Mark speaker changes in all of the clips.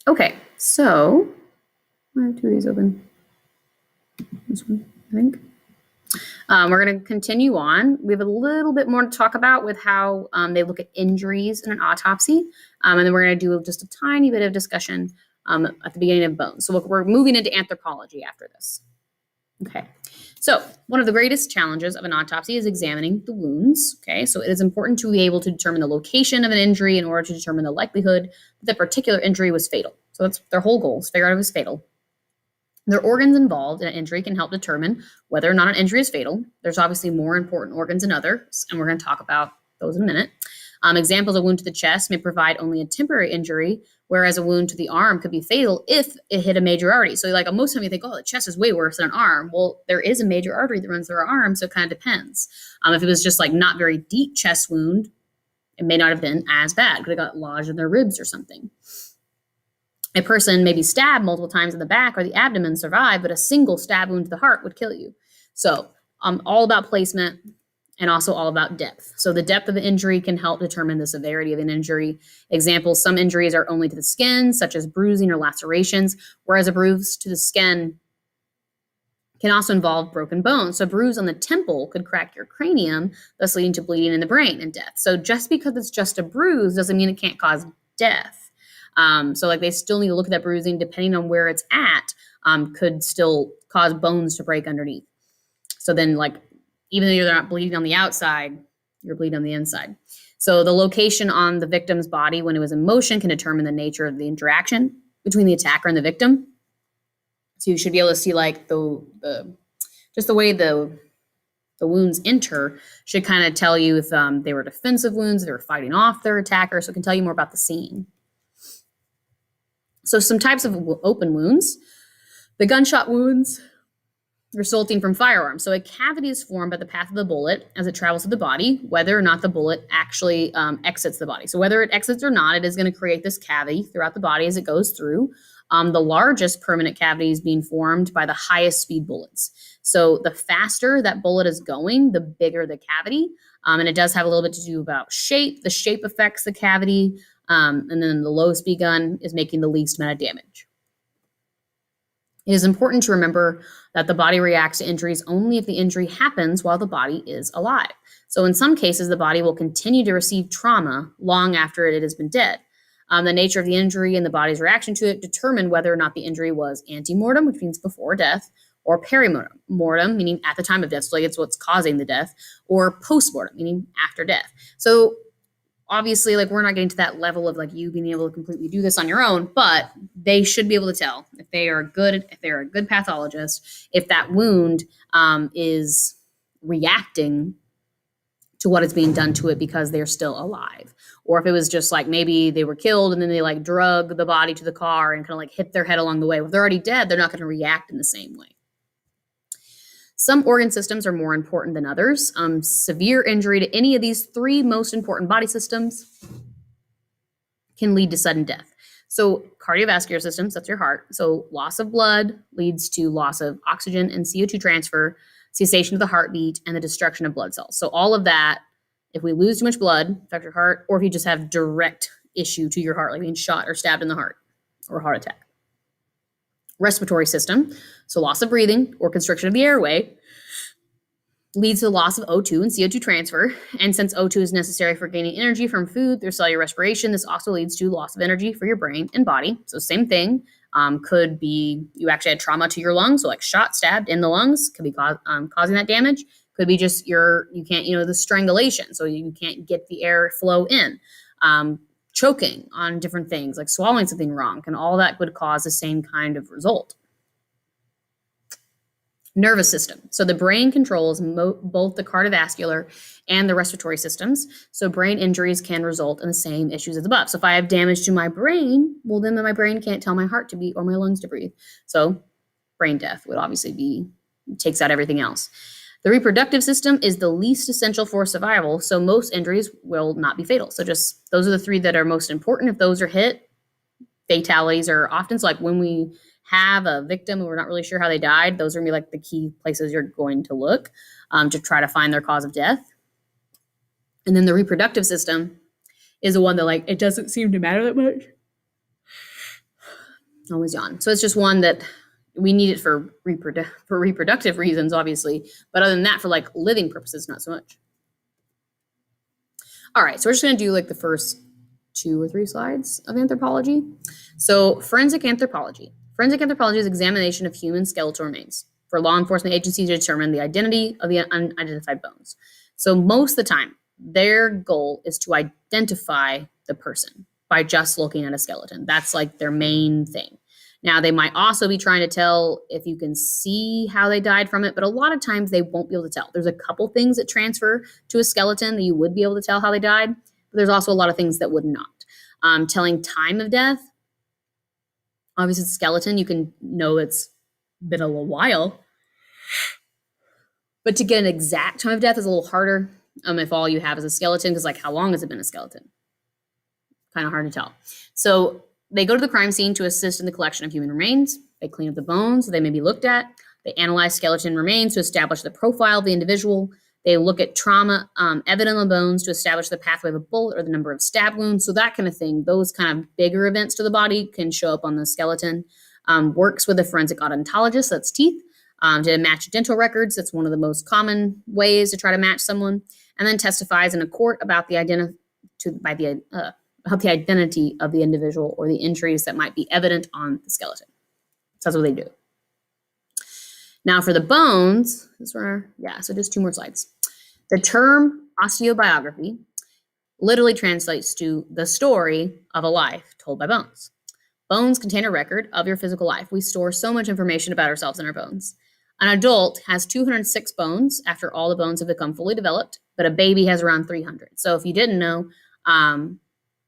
Speaker 1: Okay, so I have two of these open. This one, I think. We're going to continue on. We have a little bit more to talk about with how they look at injuries in an autopsy. And then we're going to do just a tiny bit of discussion at the beginning of bones. So we're moving into anthropology after this. Okay. So one of the greatest challenges of an autopsy is examining the wounds. Okay. So it is important to be able to determine the location of an injury in order to determine the likelihood that the particular injury was fatal. So that's their whole goal, is figure out if it was fatal. The organs involved in an injury can help determine whether or not an injury is fatal. There's obviously more important organs than others, and we're going to talk about those in a minute. Examples of wound to the chest may provide only a temporary injury, whereas a wound to the arm could be fatal if it hit a major artery. So like most of you think, oh, the chest is way worse than an arm. Well, there is a major artery that runs through our arm, so it kind of depends. If it was just like not very deep chest wound, it may not have been as bad. Could have got lodged in their ribs or something. A person may be stabbed multiple times in the back or the abdomen, survive, but a single stab wound to the heart would kill you. So all about placement and also all about depth. So the depth of the injury can help determine the severity of an injury. Examples, some injuries are only to the skin, such as bruising or lacerations, whereas a bruise to the skin can also involve broken bones. So a bruise on the temple could crack your cranium, thus leading to bleeding in the brain and death. So just because it's just a bruise doesn't mean it can't cause death. So like they still need to look at that bruising, depending on where it's at, could still cause bones to break underneath. So then like, even though you're not bleeding on the outside, you're bleeding on the inside. So the location on the victim's body when it was in motion can determine the nature of the interaction between the attacker and the victim. So you should be able to see like just the way the wounds enter should kind of tell you if they were defensive wounds, if they were fighting off their attacker. So it can tell you more about the scene. So some types of open wounds, the gunshot wounds resulting from firearms. So a cavity is formed by the path of the bullet as it travels through the body, whether or not the bullet actually exits the body. So whether it exits or not, it is going to create this cavity throughout the body as it goes through. The largest permanent cavity is being formed by the highest speed bullets. So the faster that bullet is going, the bigger the cavity. And it does have a little bit to do about shape. The shape affects the cavity. And then the low speed gun is making the least amount of damage. It is important to remember that the body reacts to injuries only if the injury happens while the body is alive. So in some cases, the body will continue to receive trauma long after it has been dead. The nature of the injury and the body's reaction to it determine whether or not the injury was antemortem, which means before death, or perimortem, meaning at the time of death, so like it's what's causing the death, or postmortem, meaning after death. So obviously, like we're not getting to that level of like you being able to completely do this on your own, but they should be able to tell if they're a good pathologist, if that wound is reacting to what is being done to it because they're still alive. Or if it was just like maybe they were killed and then they like drug the body to the car and kind of like hit their head along the way. If they're already dead, they're not going to react in the same way. Some organ systems are more important than others. Severe injury to any of these three most important body systems can lead to sudden death. So cardiovascular systems, that's your heart. So loss of blood leads to loss of oxygen and CO2 transfer, cessation of the heartbeat, and the destruction of blood cells. So all of that, if we lose too much blood, affect your heart, or if you just have direct issue to your heart, like being shot or stabbed in the heart or a heart attack. Respiratory system, so loss of breathing or constriction of the airway, leads to the loss of O2 and CO2 transfer. And since O2 is necessary for gaining energy from food through cellular respiration, this also leads to loss of energy for your brain and body. So same thing, could be you actually had trauma to your lungs, so like shot, stabbed in the lungs, could be causing that damage. Could be just you can't, the strangulation, so you can't get the air flow in. Choking on different things, like swallowing something wrong, and all that would cause the same kind of result. Nervous system. So the brain controls both the cardiovascular and the respiratory systems. So brain injuries can result in the same issues as above. So if I have damage to my brain, well, then my brain can't tell my heart to beat or my lungs to breathe. So brain death would obviously takes out everything else. The reproductive system is the least essential for survival, so most injuries will not be fatal. So just those are the three that are most important. If those are hit, fatalities are often, so like when we have a victim and we're not really sure how they died, those are going to be like the key places you're going to look to try to find their cause of death. And then the reproductive system is the one that like it doesn't seem to matter that much. Always yawn. So it's just one that we need it for reproductive reasons, obviously. But other than that, for like living purposes, not so much. All right, so we're just going to do like the first 2 or 3 slides of anthropology. So forensic anthropology. Forensic anthropology is examination of human skeletal remains for law enforcement agencies to determine the identity of the unidentified bones. So most of the time, their goal is to identify the person by just looking at a skeleton. That's like their main thing. Now, they might also be trying to tell if you can see how they died from it, but a lot of times they won't be able to tell. There's a couple things that transfer to a skeleton that you would be able to tell how they died, but there's also a lot of things that would not. Telling time of death, obviously it's a skeleton, you can know it's been a little while, but to get an exact time of death is a little harder if all you have is a skeleton, because like how long has it been a skeleton? Kind of hard to tell. So they go to the crime scene to assist in the collection of human remains. They clean up the bones so they may be looked at. They analyze skeleton remains to establish the profile of the individual. They look at trauma evident on the bones to establish the pathway of a bullet or the number of stab wounds. So that kind of thing, those kind of bigger events to the body can show up on the skeleton. Works with a forensic odontologist, that's teeth, to match dental records. That's one of the most common ways to try to match someone. And then testifies in a court about the identity of the individual or the injuries that might be evident on the skeleton. So that's what they do. Now for the bones, so just 2 more slides. The term osteobiography literally translates to the story of a life told by bones. Bones contain a record of your physical life. We store so much information about ourselves in our bones. An adult has 206 bones after all the bones have become fully developed, but a baby has around 300. So if you didn't know,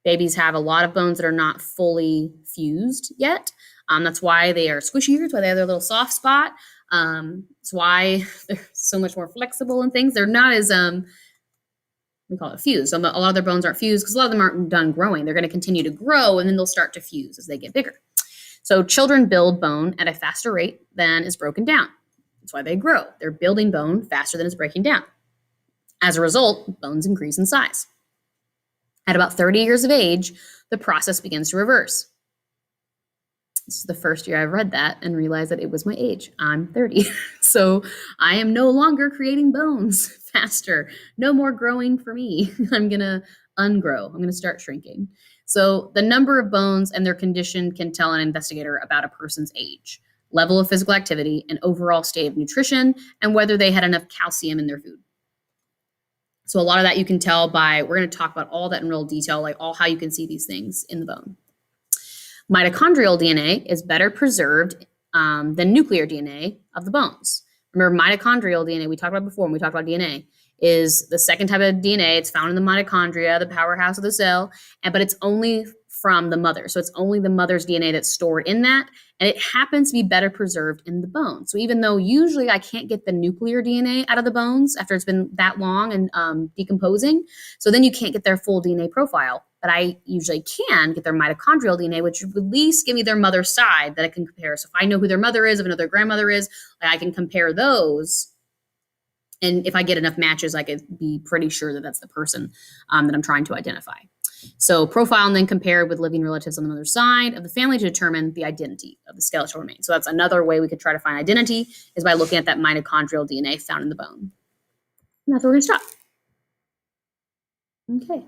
Speaker 1: babies have a lot of bones that are not fully fused yet. That's why they are squishier. That's why they have their little soft spot. It's why they're so much more flexible and things. They're not as, we call it fused. So a lot of their bones aren't fused because a lot of them aren't done growing. They're going to continue to grow and then they'll start to fuse as they get bigger. So children build bone at a faster rate than is broken down. That's why they grow. They're building bone faster than it's breaking down. As a result, bones increase in size. At about 30 years of age, the process begins to reverse. This is the first year I've read that and realized that it was my age. I'm 30. So I am no longer creating bones faster. No more growing for me. I'm going to ungrow. I'm going to start shrinking. So the number of bones and their condition can tell an investigator about a person's age, level of physical activity, and overall state of nutrition, and whether they had enough calcium in their food. So a lot of that you can tell by, we're going to talk about all that in real detail, like all how you can see these things in the bone. Mitochondrial DNA is better preserved than nuclear DNA of the bones. Remember, mitochondrial DNA, we talked about before when we talked about DNA, is the second type of DNA. It's found in the mitochondria, the powerhouse of the cell, but it's only from the mother. So it's only the mother's DNA that's stored in that, and it happens to be better preserved in the bone. So even though usually I can't get the nuclear DNA out of the bones after it's been that long and decomposing, so then you can't get their full DNA profile, but I usually can get their mitochondrial DNA, which would at least give me their mother's side that I can compare. So if I know who their mother is, if I know their grandmother is, I can compare those. And if I get enough matches, I could be pretty sure that that's the person that I'm trying to identify. So profile and then compare with living relatives on the mother's side of the family to determine the identity of the skeletal remains. So that's another way we could try to find identity, is by looking at that mitochondrial DNA found in the bone. And that's where we're going to stop. Okay.